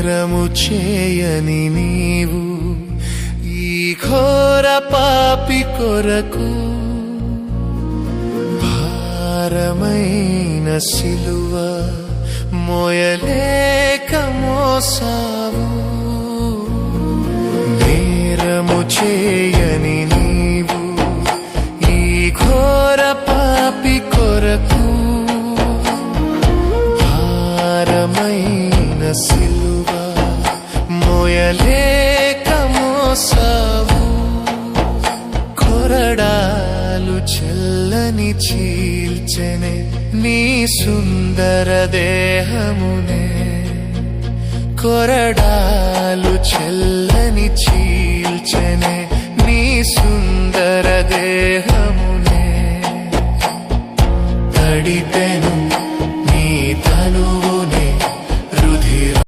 నేరము చేయని నీవు ఈ ఘోర పాపి కొరకు భారమైన సిలువ మోయలేక మోసావు. నేరము చేయని నీవు ఈ ఘోర పాపి కొరకు భారమైన సిలువ మోయలేక మోసావు. కొరడాలు చెల్లని చీల్చెనే నీ సుందర దేహమునే. కొరడాలు చెల్లని చీల్చెనే నీ సుందర దేహమునే. తడిపే